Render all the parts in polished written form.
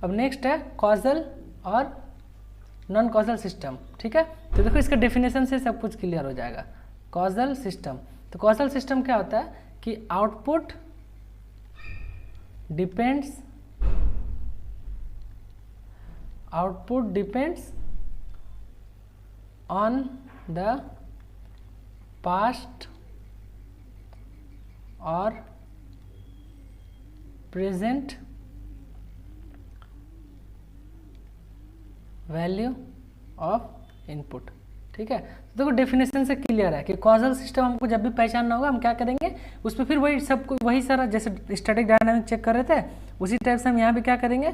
अब नेक्स्ट है कॉजल और नॉन कॉजल सिस्टम, ठीक है। तो देखो इसका डेफिनेशन से सब कुछ क्लियर हो जाएगा। कॉजल सिस्टम, तो कॉजल सिस्टम क्या होता है कि output depends on the past और प्रेजेंट वैल्यू ऑफ इनपुट, ठीक है। तो देखो डेफिनेशन से क्लियर है कि कॉजल सिस्टम हमको जब भी पहचानना होगा हम क्या करेंगे, उस पर फिर वही सारा जैसे स्टैटिक डायनामिक चेक कर रहे थे उसी टाइप से हम यहाँ भी क्या करेंगे,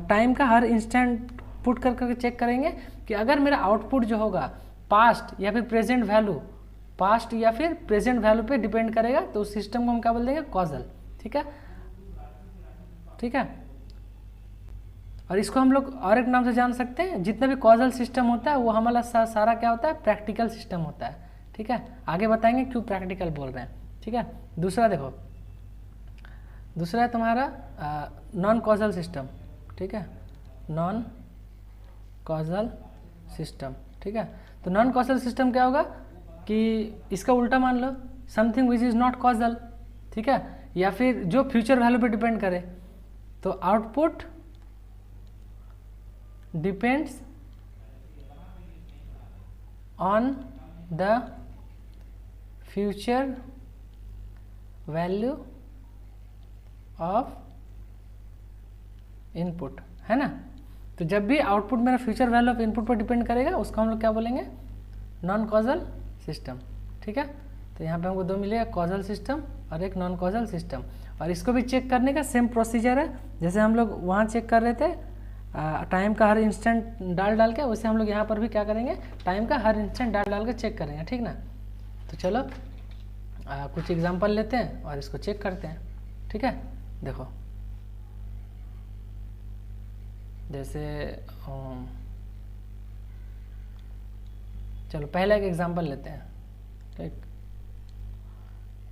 टाइम का हर इंस्टेंट पुट करके चेक करेंगे कि अगर मेरा आउटपुट जो होगा पास्ट या फिर प्रेजेंट वैल्यू पे डिपेंड करेगा तो उस सिस्टम को हम क्या बोल देंगे, कॉजल, ठीक है, ठीक है। और इसको हम लोग और एक नाम से जान सकते हैं, जितना भी कॉजल सिस्टम होता है वो हमारा सारा क्या होता है, प्रैक्टिकल सिस्टम होता है, ठीक है। आगे बताएंगे क्यों प्रैक्टिकल बोल रहे हैं, ठीक है। दूसरा देखो, दूसरा है तुम्हारा नॉन कॉजल सिस्टम, ठीक है, नॉन कॉजल सिस्टम, ठीक है। तो नॉन कॉजल सिस्टम क्या होगा कि इसका उल्टा मान लो, something which is not causal, ठीक है, या फिर जो फ्यूचर वैल्यू पे डिपेंड करे, तो output depends on the future value of input, है ना। तो जब भी आउटपुट मेरा फ्यूचर वैल्यू ऑफ इनपुट पर डिपेंड करेगा उसको हम लोग क्या बोलेंगे, नॉन कॉजल सिस्टम, ठीक है। तो यहाँ पे हमको दो मिलेगा, कॉजल सिस्टम और एक नॉन कॉजल सिस्टम। और इसको भी चेक करने का सेम प्रोसीजर है, जैसे हम लोग वहाँ चेक कर रहे थे टाइम का हर इंस्टेंट डाल के, वैसे हम लोग यहाँ पर भी क्या करेंगे, टाइम का हर इंस्टेंट डाल के चेक करेंगे, ठीक ना। तो चलो कुछ एग्जांपल लेते हैं और इसको चेक करते हैं, ठीक है। देखो जैसे चलो पहला एक एग्जांपल लेते हैं, ठीक,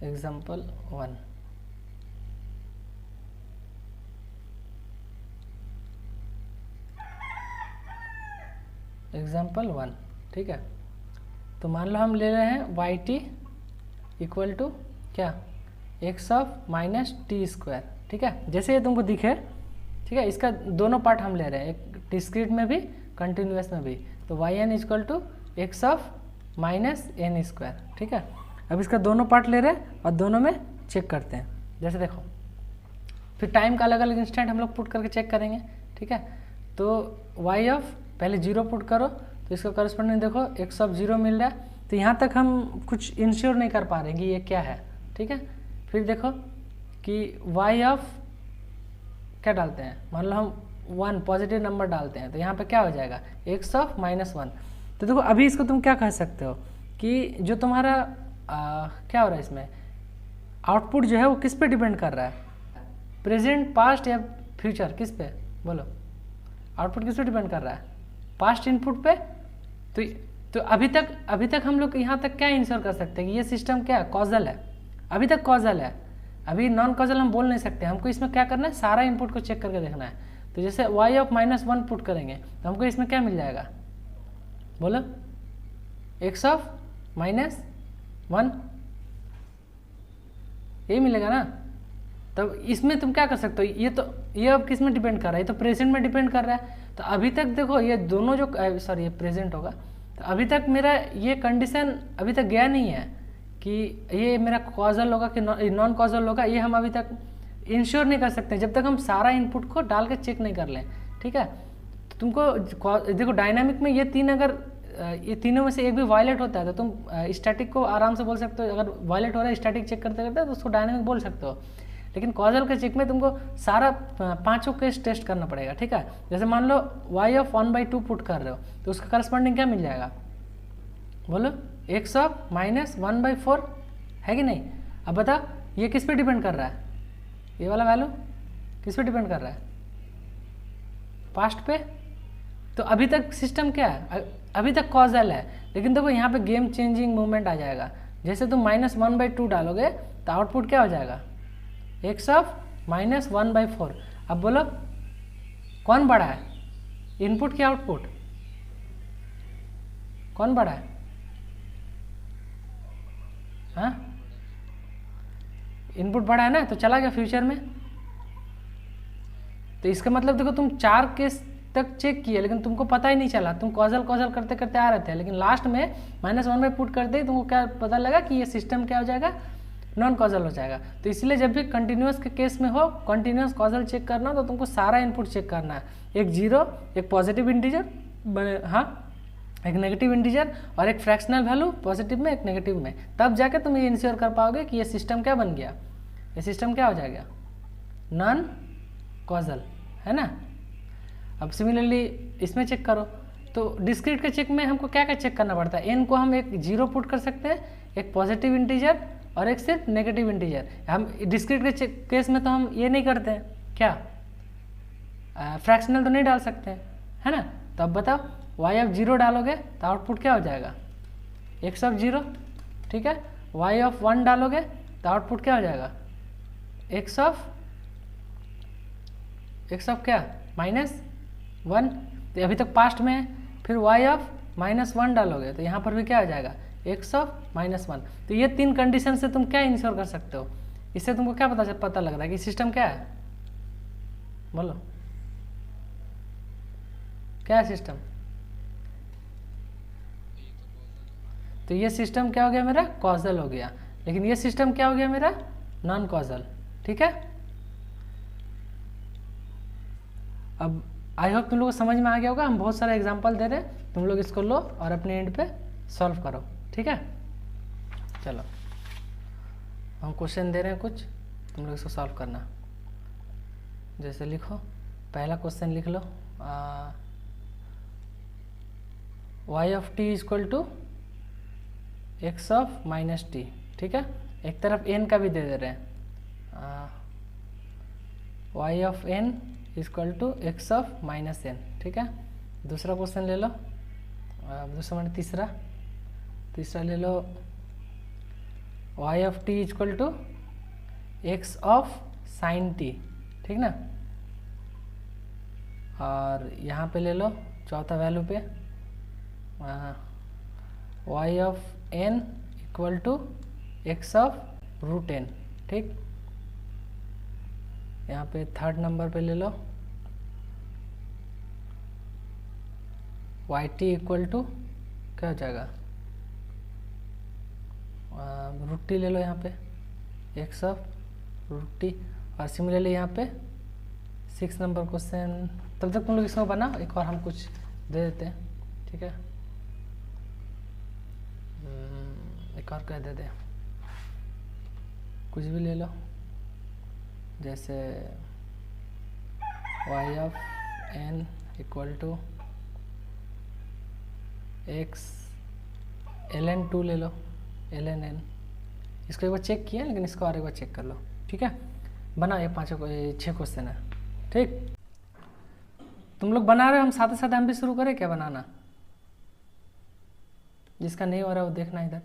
एग्जांपल 1। एग्जाम्पल 1, ठीक है। तो मान लो हम ले रहे हैं वाई टी इक्वल टू क्या, x of minus T square, ठीक है। जैसे ये तुमको दिखे, ठीक है, इसका दोनों पार्ट हम ले रहे हैं, एक डिस्क्रीट में भी कंटिन्यूस में भी। तो Y N equal to X of minus N square, ठीक है। अब इसका दोनों पार्ट ले रहे हैं और दोनों में चेक करते हैं। जैसे देखो फिर टाइम का अलग अलग इंस्टेंट हम लोग पुट करके चेक करेंगे, ठीक है। तो वाई ऑफ पहले 0 पुट करो तो इसका करस्पॉन्डिंग देखो एक्स ऑफ 0 मिल रहा है। तो यहाँ तक हम कुछ इंश्योर नहीं कर पा रहे कि ये क्या है, ठीक है। फिर देखो कि वाई ऑफ क्या डालते हैं, मान लो हम 1 पॉजिटिव नंबर डालते हैं तो यहाँ पे क्या हो जाएगा, एक्स ऑफ -1। तो देखो अभी इसको तुम क्या कह सकते हो कि जो तुम्हारा क्या हो रहा है इसमें, आउटपुट जो है वो किस पे डिपेंड कर रहा है, प्रेजेंट, पास्ट या फ्यूचर, किस पे बोलो, आउटपुट किस पे डिपेंड कर रहा है, पास्ट इनपुट पे। तो अभी तक हम लोग यहाँ तक क्या इंश्योर कर सकते हैं कि ये सिस्टम क्या है, कॉजल है, अभी तक कॉजल है, अभी नॉन कॉजल हम बोल नहीं सकते। हमको इसमें क्या करना है, सारा इनपुट को चेक करके देखना है। तो जैसे वाई ऑफ -1 पुट करेंगे तो हमको इसमें क्या मिल जाएगा, बोलो, एक्स ऑफ -1 यही मिलेगा ना। तब इसमें तुम क्या कर सकते हो, ये अब किस में डिपेंड कर रहा है, ये तो प्रेजेंट में डिपेंड कर रहा है। तो अभी तक देखो ये दोनों जो सॉरी ये प्रेजेंट होगा, तो अभी तक मेरा ये कंडीशन अभी तक गया नहीं है कि ये मेरा कॉजल होगा कि नॉन कॉजल होगा, ये हम अभी तक इंश्योर नहीं कर सकते जब तक हम सारा इनपुट को डाल के चेक नहीं कर लें, ठीक है। तो तुमको देखो डायनामिक में ये तीन, अगर ये तीनों में से एक भी वायलेट होता है तो तुम स्टैटिक को आराम से बोल सकते हो, अगर वायलेट हो रहा है स्टैटिक चेक करते करते तो उसको डायनामिक बोल सकते हो। लेकिन कॉजल के चेक में तुमको सारा पांचों केस टेस्ट करना पड़ेगा, ठीक है। जैसे मान लो वाई ऑफ 1/2 पुट कर रहे हो तो उसका करस्पॉन्डिंग क्या मिल जाएगा, बोलो, एक्स ऑफ -1/4 है कि नहीं। अब बता ये किस पे डिपेंड कर रहा है, ये वाला वैल्यू किस पे डिपेंड कर रहा है, पास्ट पे। तो अभी तक सिस्टम क्या है, अभी तक कॉजल है, लेकिन देखो यहाँ पे गेम चेंजिंग मूवमेंट आ जाएगा। जैसे तुम -1/2 डालोगे तो आउटपुट क्या हो जाएगा, एक्स ऑफ -1/4। अब बोलो कौन बड़ा है, इनपुट की आउटपुट, कौन बड़ा है? हाँ, इनपुट बड़ा है ना, तो चला गया फ्यूचर में। तो इसका मतलब देखो तुम 4 केस तक चेक किए लेकिन तुमको पता ही नहीं चला, तुम कॉजल कॉजल करते करते आ रहे थे, लेकिन लास्ट में -1 पुट करते ही तुमको क्या पता लगा कि ये सिस्टम क्या हो जाएगा, नॉन कॉजल हो जाएगा। तो इसलिए जब भी कंटिन्यूस के केस में हो, कंटिन्यूस कॉजल चेक करना तो तुमको सारा इनपुट चेक करना है, एक जीरो, एक पॉजिटिव इंटीजर, हाँ एक नेगेटिव इंटीजर और एक फ्रैक्शनल वैल्यू पॉजिटिव में एक नेगेटिव में, तब जाके तुम ये इंश्योर कर पाओगे कि ये सिस्टम क्या बन गया, ये सिस्टम क्या हो जाएगा, नॉन कॉजल, है ना। अब सिमिलरली इसमें चेक करो, तो डिस्क्रीट के चेक में हमको क्या क्या चेक करना पड़ता है, एन को हम एक जीरो पुट कर सकते हैं, एक पॉजिटिव इंटीजर और एक सिर्फ नेगेटिव इंटीजर। हम डिस्क्रीट के केस में तो हम ये नहीं करते हैं, क्या फ्रैक्शनल तो नहीं डाल सकते हैं, है ना। तो अब बताओ y ऑफ 0 डालोगे तो आउटपुट क्या हो जाएगा, x ऑफ 0, ठीक है। y ऑफ 1 डालोगे तो आउटपुट क्या हो जाएगा, x ऑफ क्या, -1। तो अभी तक पास्ट में है, फिर y ऑफ -1 डालोगे तो यहाँ पर भी क्या हो जाएगा, x ऑफ -1। तो ये 3 कंडीशन से तुम क्या इंश्योर कर सकते हो, इससे तुमको क्या पता लग रहा है कि सिस्टम क्या है, बोलो क्या है सिस्टम। तो ये सिस्टम क्या हो गया मेरा, कॉजल हो गया, लेकिन ये सिस्टम क्या हो गया मेरा, नॉन कॉजल, ठीक है। अब आई होप तुम लोग को समझ में आ गया होगा, हम बहुत सारे एग्जांपल दे रहे हैं, तुम लोग इसको लो और अपने एंड पे सॉल्व करो, ठीक है। चलो हम क्वेश्चन दे रहे हैं कुछ, तुम लोग इसको सॉल्व करना। जैसे लिखो, पहला क्वेश्चन लिख लो, y of t equal to x of -t, ठीक है। एक तरफ n का भी दे रहे हैं, y of n equal to x of -n, ठीक है। दूसरा क्वेश्चन ले लो, दूसरा मैंने तीसरा ले लो, y of t equal to x of sin t, ठीक ना। और यहाँ पे ले लो चौथा वैल्यू पे, y of n equal to x of √n, ठीक। यहाँ पे थर्ड नंबर पे ले लो, yt इक्वल टू क्या हो जाएगा, √t ले लो यहाँ पे, x ऑफ √t। और सिमिलरली यहाँ पे 6 नंबर क्वेश्चन, तब तक तुम लोग इसको बना, एक और हम कुछ दे देते हैं, ठीक है। एक और क्या दे दे, कुछ भी ले लो, जैसे y of n equal to x ln 2 ले लो, ln n। इसको एक बार चेक किया, लेकिन इसको और एक बार चेक कर लो, ठीक है। बना, ये 6 क्वेश्चन है, ठीक। तुम लोग बना रहे हो, हम साथ साथ हम भी शुरू करें क्या बनाना, जिसका नहीं हो रहा है वो देखना इधर,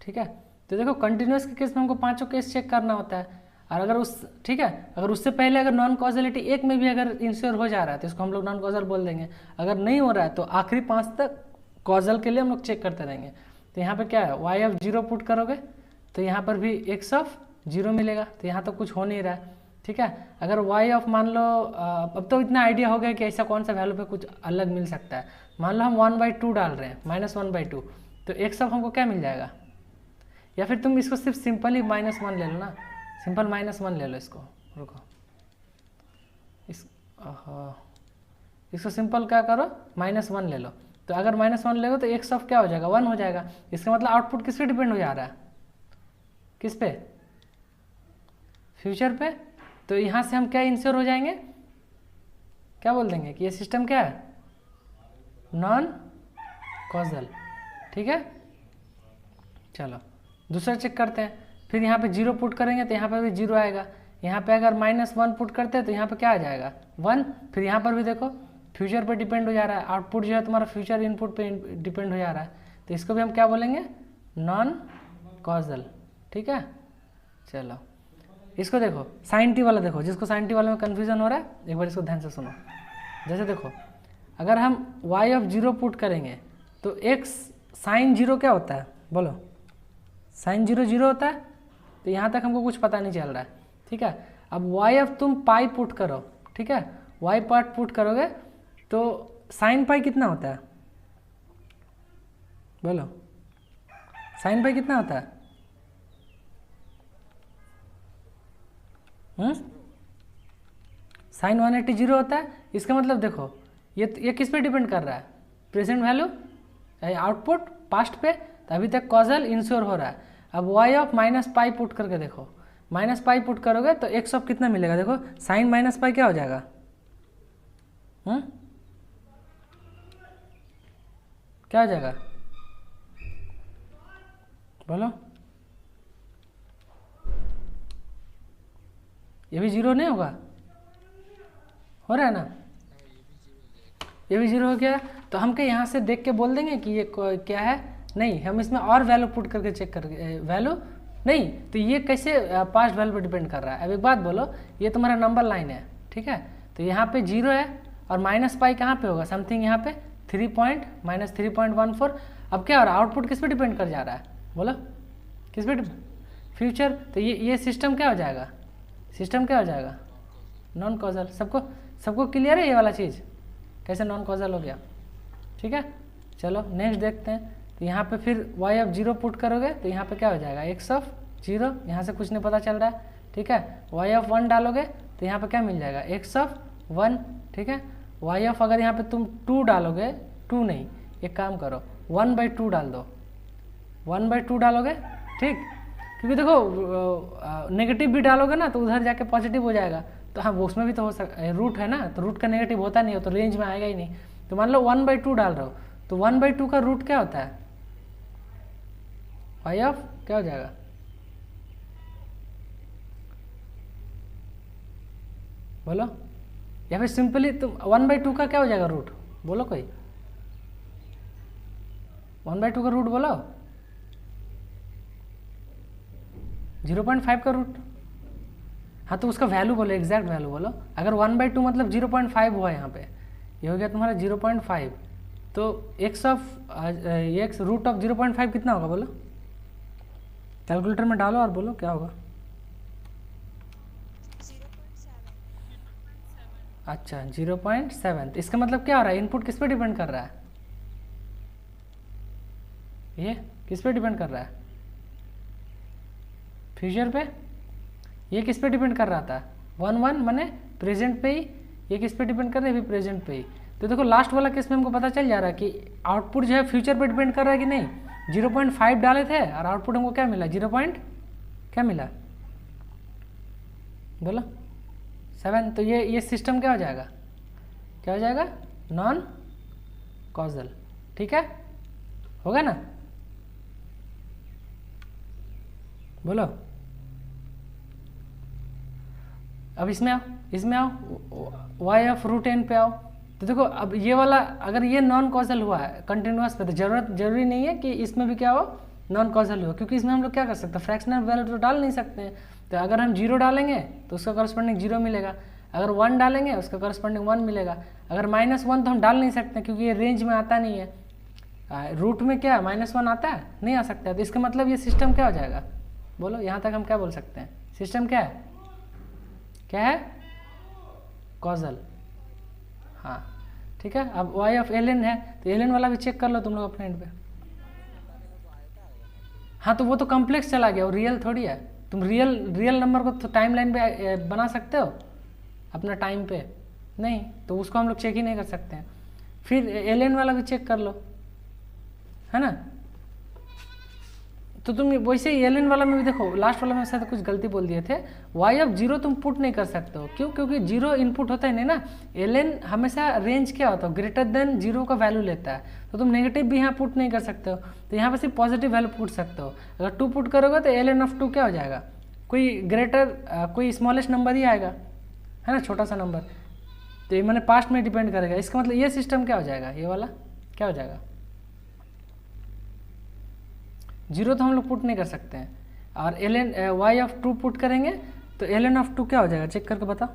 ठीक है। तो देखो कंटिन्यूस के केस में हमको 5 केस चेक करना होता है, और अगर ठीक है, अगर उससे पहले अगर नॉन कॉजलिटी एक में भी अगर इंश्योर हो जा रहा है तो इसको हम लोग नॉन कॉजल बोल देंगे। अगर नहीं हो रहा है तो आखिरी 5 तक कॉजल के लिए हम लोग चेक करते रहेंगे। तो यहाँ पे क्या है, y ऑफ 0 पुट करोगे तो यहाँ पर भी x ऑफ 0 मिलेगा, तो यहाँ तो कुछ हो नहीं रहा है, ठीक है। अगर y ऑफ मान लो, अब तो इतना आइडिया हो गया कि ऐसा कौन सा वैल्यू पे कुछ अलग मिल सकता है। मान लो हम 1/2 डाल रहे हैं, -1/2, तो x ऑफ हमको क्या मिल जाएगा, या फिर तुम इसको सिर्फ सिंपल ही -1 ले लो ना, सिंपल -1 ले लो इसको, रुको इसको सिंपल क्या करो, -1 ले लो। तो अगर -1 ले लो तो x ऑफ क्या हो जाएगा, 1 हो जाएगा। इसका मतलब आउटपुट किस पे डिपेंड हो जा रहा है, किस पे, फ्यूचर पे। तो यहाँ से हम क्या इंश्योर हो जाएंगे, क्या बोल देंगे कि ये सिस्टम क्या है, नॉन कॉजल, ठीक है। चलो दूसरा चेक करते हैं, फिर यहाँ पे 0 पुट करेंगे तो यहाँ पर भी 0 आएगा। यहाँ पे अगर -1 पुट करते हैं तो यहाँ पे क्या आ जाएगा, 1। फिर यहाँ पर भी देखो फ्यूचर पे डिपेंड हो जा रहा है, आउटपुट जो है तुम्हारा फ्यूचर इनपुट पे डिपेंड हो जा रहा है, तो इसको भी हम क्या बोलेंगे, नॉन कॉजल, ठीक है। चलो इसको देखो साइन टी वाला देखो, जिसको साइन टी वाले में कन्फ्यूजन हो रहा है एक बार इसको ध्यान से सुनो। जैसे देखो अगर हम y(0) पुट करेंगे तो x साइन 0 क्या होता है बोलो, साइन 0 0 होता है। तो यहाँ तक हमको कुछ पता नहीं चल रहा है, ठीक है। अब y तुम पाई पुट करो, ठीक है, y पार्ट पुट करोगे तो साइन पाई कितना होता है बोलो, साइन पाई कितना होता है? साइन 180 0 होता है। इसका मतलब देखो ये किस पे डिपेंड कर रहा है, प्रेजेंट वैल्यू आउटपुट पास्ट पे, तो अभी तक कॉजल इंश्योर हो रहा है। अब y of minus pi put करके देखो, माइनस पाई पुट करोगे तो x ऑफ कितना मिलेगा, देखो साइन माइनस पाई क्या हो जाएगा, क्या हो जाएगा बोलो, ये भी 0 नहीं होगा, हो रहा है ना, ये भी 0 हो गया। तो हम क्या यहाँ से देख के बोल देंगे कि ये क्या है, नहीं, हम इसमें और वैल्यू पुट करके चेक करके वैल्यू नहीं, तो ये कैसे पास्ट वैल्यू पर डिपेंड कर रहा है। अब एक बात बोलो, ये तुम्हारा नंबर लाइन है, ठीक है, तो यहाँ पे 0 है और माइनस पाई कहाँ पे होगा, समथिंग यहाँ पे 3.14। अब क्या हो रहा है, आउटपुट किस पे डिपेंड कर जा रहा है बोलो, किस पे, फ्यूचर। तो ये सिस्टम क्या हो जाएगा, सिस्टम क्या हो जाएगा, नॉन कॉजल। सबको क्लियर है ये वाला चीज़, कैसे नॉन कॉजल हो गया, ठीक है। चलो नेक्स्ट देखते हैं। तो यहाँ पे फिर y(0) पुट करोगे तो यहाँ पे क्या हो जाएगा, x(0), यहाँ से कुछ नहीं पता चल रहा है, ठीक है। y(1) डालोगे तो यहाँ पे क्या मिल जाएगा, x(1), ठीक है। अगर यहाँ पे तुम 2 डालोगे, 2 नहीं, एक काम करो 1/2 डाल दो, 1/2 डालोगे, ठीक, क्योंकि देखो नेगेटिव भी डालोगे ना तो उधर जाके पॉजिटिव हो जाएगा। तो हाँ वो उसमें भी तो हो सकता, रूट है ना, तो रूट का नेगेटिव होता नहीं हो तो रेंज में आएगा ही नहीं। तो मान लो 1/2 डाल रहे हो, तो 1/2 का रूट क्या होता है, y ऑफ क्या हो जाएगा, बोलो, या फिर सिंपली तुम 1/2 का क्या हो जाएगा रूट, बोलो कोई, 1/2 का रूट बोलो, 0.5 का रूट, हाँ तो उसका वैल्यू बोलो, एग्जैक्ट वैल्यू बोलो। अगर 1/2 मतलब 0.5 हुआ यहाँ पे, ये हो गया तुम्हारा 0.5, तो x रूट ऑफ 0.5 कितना होगा बोलो, कैलकुलेटर में डालो और बोलो क्या होगा। 0.7। अच्छा 0.7, इसका मतलब क्या हो रहा है, इनपुट किस पे डिपेंड कर रहा है, ये किस पे डिपेंड कर रहा है, फ्यूचर पे। ये किस पे डिपेंड कर रहा था, 1 माने प्रेजेंट पे ही, ये किस पे डिपेंड कर रहा है, भी प्रेजेंट पे ही। तो देखो लास्ट वाला केस में हमको पता चल जा रहा है कि आउटपुट जो है फ्यूचर पे डिपेंड कर रहा है कि नहीं। 0.5 डाले थे और आउटपुट हमको क्या मिला, 0. क्या मिला बोलो 7। तो ये सिस्टम क्या हो जाएगा, क्या हो जाएगा, नॉन कॉजल, ठीक है, होगा ना, बोलो। अब इसमें आओ y ऑफ √n पे आओ। तो देखो अब ये वाला अगर ये नॉन कॉजल हुआ है कंटिन्यूअस पे, तो जरूरी नहीं है कि इसमें भी क्या हो, नॉन कॉजल हो, क्योंकि इसमें हम लोग क्या कर सकते हैं, फ्रैक्शनल वैल्यू तो डाल नहीं सकते हैं। तो अगर हम 0 डालेंगे तो उसका करस्पॉन्डिंग 0 मिलेगा, अगर 1 डालेंगे उसका करस्पॉन्डिंग 1 मिलेगा, अगर -1 तो हम डाल नहीं सकते क्योंकि ये रेंज में आता नहीं है। रूट में क्या -1 आता है, नहीं आ सकता है। तो इसका मतलब ये सिस्टम क्या हो जाएगा, बोलो, यहाँ तक हम क्या बोल सकते हैं, सिस्टम क्या है, क्या है, कॉजल, हाँ ठीक है। अब y ऑफ ln है तो ln वाला भी चेक कर लो तुम लोग अपने एंड पे। हाँ तो वो तो कॉम्प्लेक्स चला गया, वो रियल थोड़ी है। तुम रियल नंबर को तो टाइम लाइन पे बना सकते हो अपना टाइम पे, नहीं, तो उसको हम लोग चेक ही नहीं कर सकते हैं। फिर ln वाला भी चेक कर लो, है ना। तो तुम वैसे ही ln वाला में भी देखो, लास्ट वाला में शायद कुछ गलती बोल दिए थे, y ऑफ 0 तुम पुट नहीं कर सकते हो, क्यों, क्योंकि 0 इनपुट होता है नहीं ना। ln हमेशा रेंज क्या होता है, ग्रेटर देन 0 का वैल्यू लेता है, तो तुम नेगेटिव भी यहाँ पुट नहीं कर सकते हो। तो यहाँ पे सिर्फ पॉजिटिव वैल्यू पुट सकते हो। अगर 2 पुट करोगे तो ln ऑफ 2 क्या हो जाएगा, कोई स्मॉलेस्ट नंबर ही आएगा, है ना, छोटा सा नंबर। तो ये मैंने पास्ट में डिपेंड करेगा। इसका मतलब ये सिस्टम क्या हो जाएगा, ये वाला क्या हो जाएगा, 0 तो हम लोग पुट नहीं कर सकते हैं। और ln y ऑफ 2 पुट करेंगे तो ln ऑफ 2 क्या हो जाएगा, चेक करके बताओ।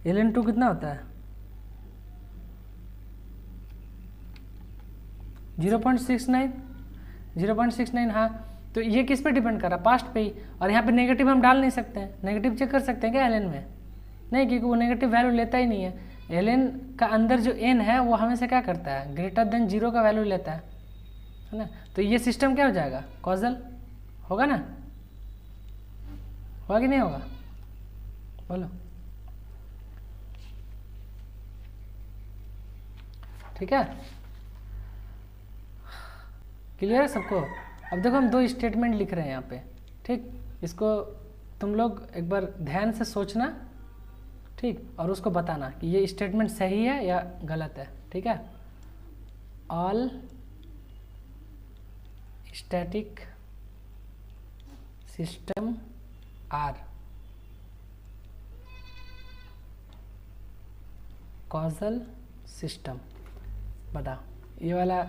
ln 2 कितना होता है 0.69, 0.69। हाँ, तो ये किस पे डिपेंड कर रहा है, पास्ट पे ही। और यहाँ पे नेगेटिव हम डाल नहीं सकते हैं, नेगेटिव चेक कर सकते हैं क्या ln में, नहीं, क्योंकि वो नेगेटिव वैल्यू लेता ही नहीं है। ln का अंदर जो n है वो हमेशा क्या करता है, ग्रेटर देन 0 का वैल्यू लेता है ना। तो ये सिस्टम क्या हो जाएगा, कॉजल होगा ना, होगा कि नहीं होगा, बोलो। ठीक है, क्लियर है सबको। अब देखो हम 2 स्टेटमेंट लिख रहे हैं यहाँ पे, ठीक। इसको तुम लोग एक बार ध्यान से सोचना, ठीक, और उसको बताना कि ये स्टेटमेंट सही है या गलत है, ठीक है। All static system are causal system, बताओ ये वाला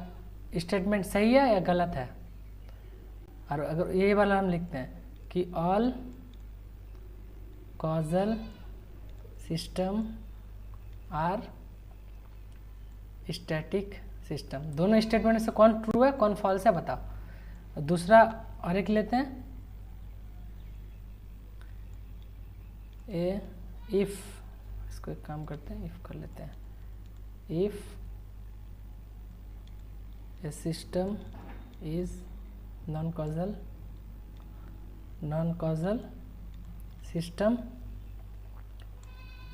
स्टेटमेंट सही है या गलत है। और अगर ये वाला हम लिखते हैं कि all causal system are static system, दोनों स्टेटमेंट से कौन ट्रू है कौन फॉल्स है बताओ। दूसरा और एक लेते हैं, इफ, इसको एक काम करते हैं, इफ कर लेते हैं, if a system is non causal system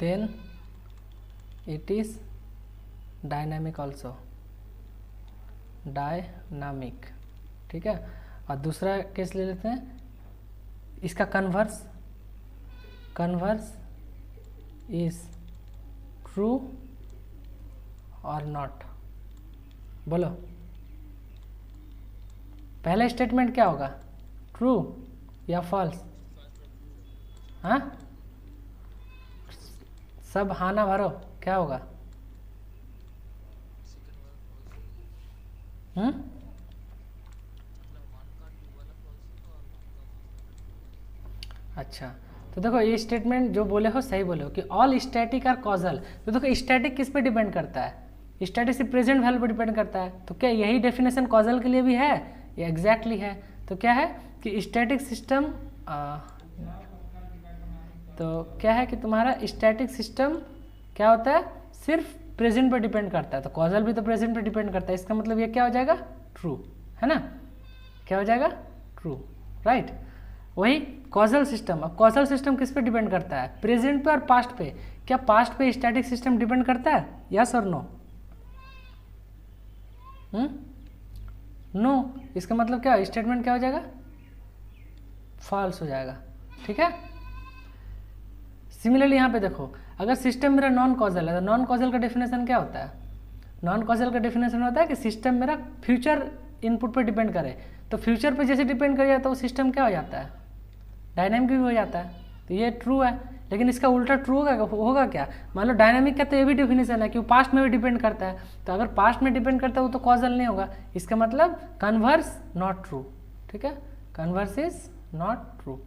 then it is dynamic also, dynamic, ठीक है। और दूसरा केस ले लेते हैं, इसका कन्वर्स इज ट्रू और नॉट, बोलो। पहला स्टेटमेंट क्या होगा, ट्रू या फॉल्स, हाँ, सब हाँ ना भरो, क्या होगा, अच्छा, तो देखो ये स्टेटमेंट जो बोले हो सही बोले हो कि ऑल स्टैटिक आर कॉजल। तो देखो स्टैटिक किस पे डिपेंड करता है, स्टैटिक से प्रेजेंट वैल्यू पर डिपेंड करता है। तो क्या यही डेफिनेशन कॉजल के लिए भी है, ये एग्जैक्टली है। तो क्या है कि स्टैटिक सिस्टम, तो क्या है कि तुम्हारा स्टैटिक सिस्टम क्या होता है, सिर्फ प्रेजेंट पर डिपेंड करता है। तो कॉजल भी तो प्रेजेंट पर डिपेंड करता है, इसका मतलब ये क्या हो जाएगा, ट्रू, है ना, क्या हो जाएगा, ट्रू, राइट। वही कॉजल सिस्टम, अब कॉजल सिस्टम किस पे डिपेंड करता है, प्रेजेंट पे और पास्ट पे। क्या पास्ट पे स्टैटिक सिस्टम डिपेंड करता है, यस और नो, नो। इसका मतलब क्या, स्टेटमेंट क्या हो जाएगा, फॉल्स हो जाएगा, ठीक है। सिमिलरली यहाँ पे देखो, अगर सिस्टम मेरा नॉन कॉजल है तो नॉन कॉजल का डेफिनेशन क्या होता है, नॉन कॉजल का डेफिनेशन होता है कि सिस्टम मेरा फ्यूचर इनपुट पर डिपेंड करे। तो फ्यूचर पे जैसे डिपेंड कर जाता है वो सिस्टम क्या हो जाता है, डायनामिक भी हो जाता है। तो ये ट्रू है, लेकिन इसका उल्टा ट्रू होगा क्या, मान लो डायनामिक का तो ये भी डेफिनेशन है कि वो पास्ट में भी डिपेंड करता है। तो अगर पास्ट में डिपेंड करता है वो तो कॉजल नहीं होगा, इसका मतलब कन्वर्स नॉट ट्रू, ठीक है, कन्वर्स इज नॉट ट्रू,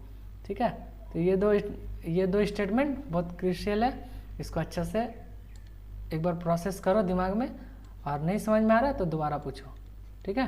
ठीक है। तो ये दो स्टेटमेंट बहुत क्रूशियल है, इसको अच्छा से एक बार प्रोसेस करो दिमाग में, और नहीं समझ में आ रहा है तो दोबारा पूछो, ठीक है।